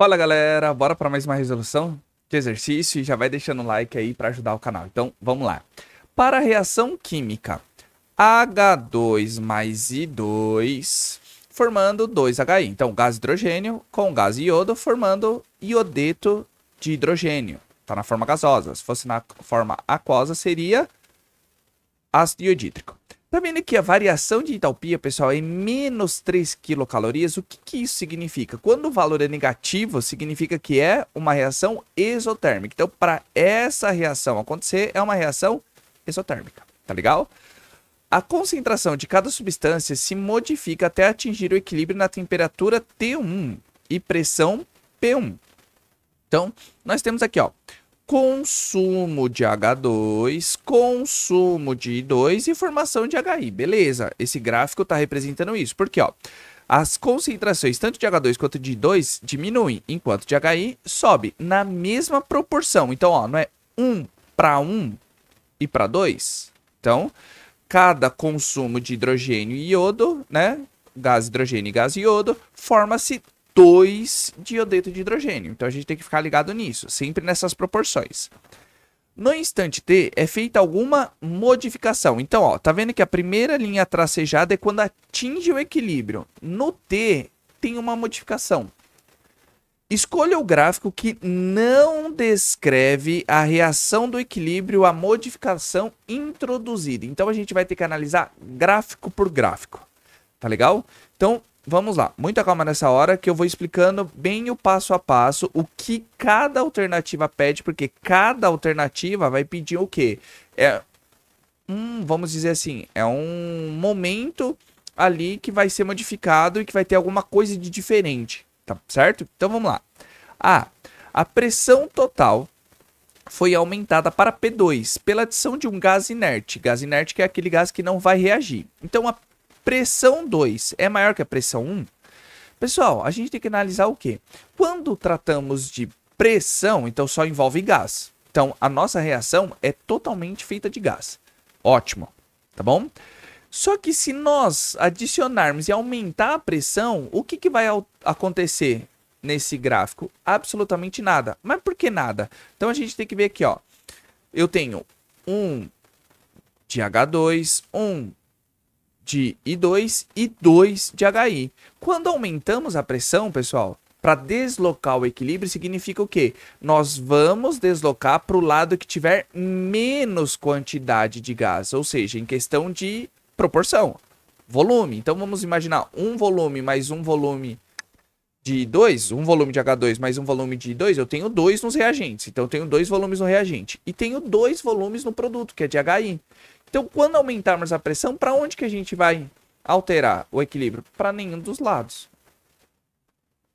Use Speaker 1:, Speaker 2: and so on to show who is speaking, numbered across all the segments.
Speaker 1: Fala galera, bora para mais uma resolução de exercício e já vai deixando o like aí para ajudar o canal. Então vamos lá. Para a reação química H2 mais I2 formando 2HI. Então gás hidrogênio com gás iodo formando iodeto de hidrogênio. Está na forma gasosa. Se fosse na forma aquosa seria ácido iodídrico. Tá vendo que a variação de entalpia, pessoal, é menos 3 quilocalorias? O que isso significa? Quando o valor é negativo, significa que é uma reação exotérmica. Então, para essa reação acontecer, é uma reação exotérmica. Tá legal? A concentração de cada substância se modifica até atingir o equilíbrio na temperatura T1 e pressão P1. Então, nós temos aqui, ó, consumo de H2, consumo de I2 e formação de HI. Beleza, esse gráfico está representando isso. Porque ó, as concentrações tanto de H2 quanto de I2 diminuem, enquanto de HI sobe na mesma proporção. Então, ó, não é 1 para 1 e para 2. Então, cada consumo de hidrogênio e iodo, né, gás hidrogênio e gás iodo, forma-se 2 de iodeto de hidrogênio. Então a gente tem que ficar ligado nisso, sempre nessas proporções. No instante T é feita alguma modificação. Então, ó, tá vendo que a primeira linha tracejada é quando atinge o equilíbrio. No T tem uma modificação. Escolha o gráfico que não descreve a reação do equilíbrio à modificação introduzida. Então a gente vai ter que analisar gráfico por gráfico. Tá legal? Então, vamos lá, muita calma nessa hora que eu vou explicando bem o passo a passo, o que cada alternativa pede, porque cada alternativa vai pedir o quê? Vamos dizer assim, é um momento ali que vai ser modificado e que vai ter alguma coisa de diferente, tá certo? Então vamos lá. A pressão total foi aumentada para P2 pela adição de um gás inerte que é aquele gás que não vai reagir. Então a pressão 2 é maior que a pressão 1? Pessoal, a gente tem que analisar o quê? Quando tratamos de pressão, então só envolve gás. Então, a nossa reação é totalmente feita de gás. Ótimo, tá bom? Só que se nós adicionarmos e aumentar a pressão, o que vai acontecer nesse gráfico? Absolutamente nada. Mas por que nada? Então, a gente tem que ver aqui, ó. Eu tenho 1 de H2, 1 de I2 e 2 de HI. Quando aumentamos a pressão, pessoal, para deslocar o equilíbrio, significa o quê? Nós vamos deslocar para o lado que tiver menos quantidade de gás, ou seja, em questão de proporção, volume. Então vamos imaginar um volume mais um volume de I2, um volume de H2 mais um volume de I2, eu tenho 2 nos reagentes. Então eu tenho 2 volumes no reagente e tenho 2 volumes no produto, que é de HI. Então, quando aumentarmos a pressão, para onde que a gente vai alterar o equilíbrio? Para nenhum dos lados.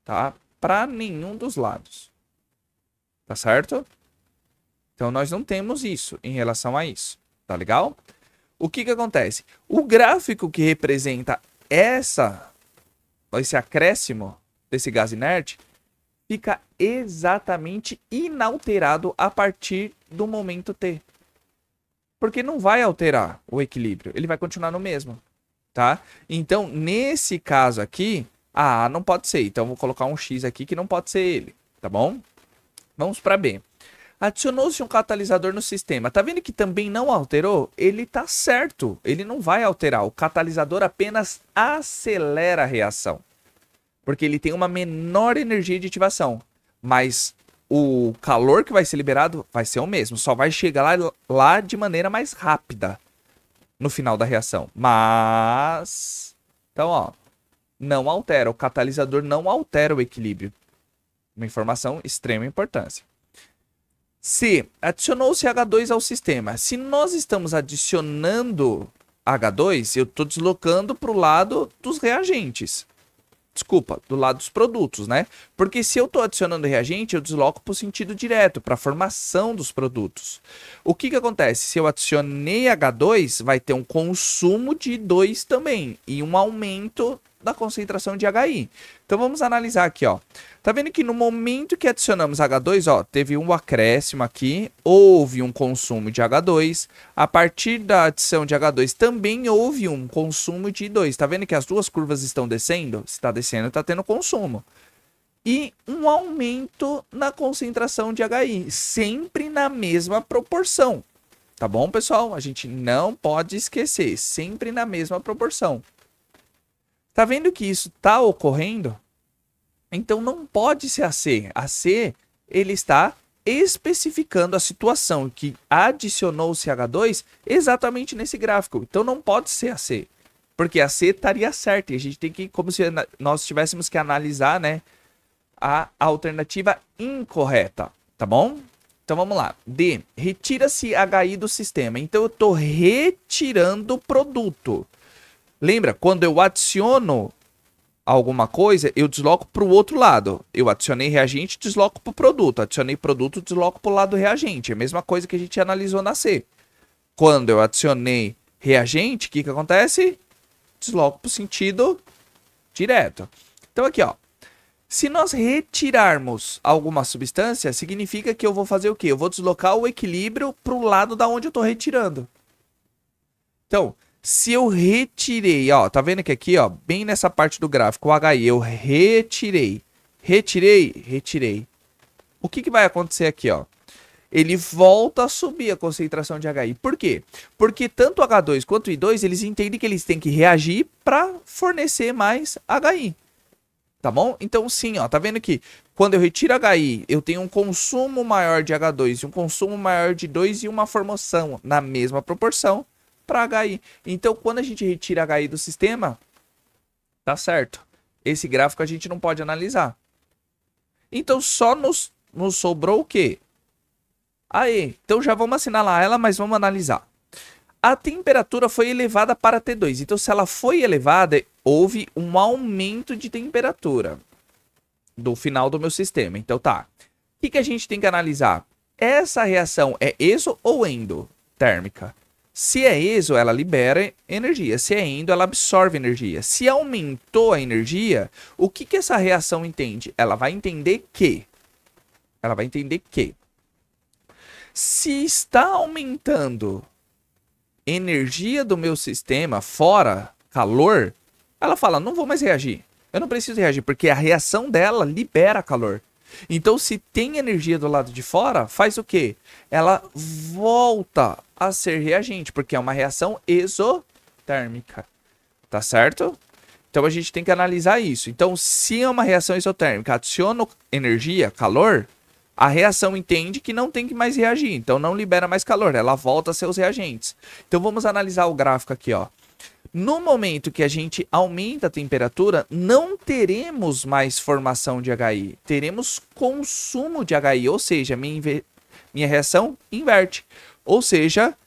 Speaker 1: Tá? Para nenhum dos lados. Tá certo? Então, nós não temos isso em relação a isso. Tá legal? O que acontece? O gráfico que representa esse acréscimo desse gás inerte fica exatamente inalterado a partir do momento T. Porque não vai alterar o equilíbrio, ele vai continuar no mesmo, tá? Então, nesse caso aqui, A não pode ser. Então, vou colocar um X aqui que não pode ser ele, tá bom? Vamos para B. Adicionou-se um catalisador no sistema. Tá vendo que também não alterou? Ele tá certo, ele não vai alterar. O catalisador apenas acelera a reação, porque ele tem uma menor energia de ativação, mas o calor que vai ser liberado vai ser o mesmo, só vai chegar lá de maneira mais rápida no final da reação. Mas, então, ó, não altera, o catalisador não altera o equilíbrio. Uma informação de extrema importância. C. Adicionou-se H2 ao sistema. Se nós estamos adicionando H2, eu estou deslocando para o lado dos reagentes. Desculpa, do lado dos produtos, né? Porque se eu estou adicionando reagente, eu desloco para o sentido direto, para a formação dos produtos. O que acontece? Se eu adicionei H2, vai ter um consumo de 2 também e um aumento da concentração de HI. Então vamos analisar aqui, ó. Tá vendo que no momento que adicionamos H2, ó, teve um acréscimo aqui, houve um consumo de H2. A partir da adição de H2 também houve um consumo de I2. Tá vendo que as duas curvas estão descendo? Se está descendo, está tendo consumo. e um aumento na concentração de HI, sempre na mesma proporção. Tá bom, pessoal? A gente não pode esquecer, sempre na mesma proporção. Tá vendo que isso tá ocorrendo? Então não pode ser AC. AC, ele está especificando a situação que adicionou o CH2 exatamente nesse gráfico. Então não pode ser AC, porque AC estaria certo. E a gente tem que, como se nós tivéssemos que analisar, né, a alternativa incorreta, tá bom? Então vamos lá. D, retira-se HI do sistema. Então eu estou retirando o produto. Lembra, quando eu adiciono alguma coisa, eu desloco para o outro lado. Eu adicionei reagente, desloco para o produto. Adicionei produto, desloco para o lado reagente. É a mesma coisa que a gente analisou na C. Quando eu adicionei reagente, o que acontece? Desloco para o sentido direto. Então aqui, ó. Se nós retirarmos alguma substância, significa que eu vou fazer o quê? Eu vou deslocar o equilíbrio para o lado da onde eu estou retirando. Então, se eu retirei, ó, tá vendo que aqui, ó, bem nessa parte do gráfico, o HI, eu retirei. O que vai acontecer aqui, ó? Ele volta a subir a concentração de HI. Por quê? Porque tanto o H2 quanto o I2, eles entendem que eles têm que reagir para fornecer mais HI. Tá bom? Então, sim, ó, tá vendo que quando eu retiro HI, eu tenho um consumo maior de H2 e um consumo maior de 2 e uma formação na mesma proporção para HI. Então, quando a gente retira HI do sistema, tá certo. Esse gráfico a gente não pode analisar. Então, só nos sobrou o quê? Aí, então já vamos assinalar ela, mas vamos analisar. A temperatura foi elevada para T2. Então, se ela foi elevada, houve um aumento de temperatura do final do meu sistema. Então, tá. O que a gente tem que analisar? Essa reação é exo ou endotérmica? Se é exo, ela libera energia. Se é endo, ela absorve energia. Se aumentou a energia, o que essa reação entende? Ela vai entender que se está aumentando energia do meu sistema fora calor, ela fala, não vou mais reagir. Eu não preciso reagir, porque a reação dela libera calor. Então, se tem energia do lado de fora, faz o quê? Ela volta a ser reagente, porque é uma reação exotérmica. Tá certo? Então, a gente tem que analisar isso. Então, se é uma reação exotérmica, adiciona energia, calor, a reação entende que não tem que mais reagir. Então, não libera mais calor. Ela volta a seus reagentes. Então, vamos analisar o gráfico aqui, ó. No momento que a gente aumenta a temperatura, não teremos mais formação de HI. Teremos consumo de HI, ou seja, minha reação inverte. Ou seja,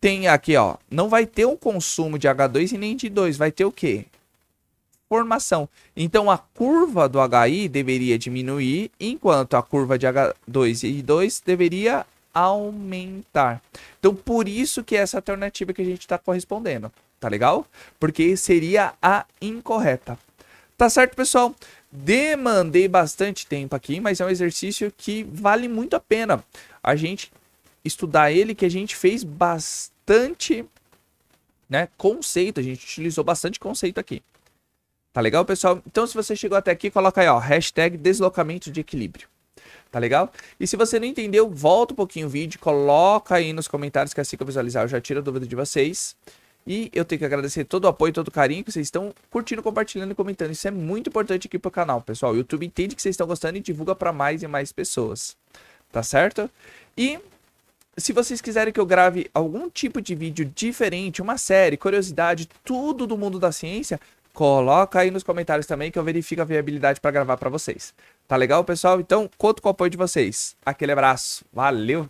Speaker 1: tem aqui, ó, não vai ter um consumo de H2 e nem de I2, vai ter o quê? Formação. Então, a curva do HI deveria diminuir, enquanto a curva de H2 e I2 deveria aumentar. Então, por isso que é essa alternativa que a gente está correspondendo. Tá legal? Porque seria a incorreta. Tá certo, pessoal? Demandei bastante tempo aqui, mas é um exercício que vale muito a pena a gente estudar ele, que a gente fez bastante, né, conceito. A gente utilizou bastante conceito aqui. Tá legal, pessoal? Então, se você chegou até aqui, coloca aí, ó, hashtag deslocamento de equilíbrio. Tá legal? E se você não entendeu, volta um pouquinho o vídeo, coloca aí nos comentários que assim que eu visualizar eu já tiro a dúvida de vocês. E eu tenho que agradecer todo o apoio, todo o carinho que vocês estão curtindo, compartilhando e comentando. Isso é muito importante aqui pro canal, pessoal. O YouTube entende que vocês estão gostando e divulga para mais e mais pessoas. Tá certo? E se vocês quiserem que eu grave algum tipo de vídeo diferente, uma série, curiosidade, tudo do mundo da ciência, coloca aí nos comentários também que eu verifico a viabilidade para gravar para vocês. Tá legal, pessoal? Então, conto com o apoio de vocês. Aquele abraço. Valeu!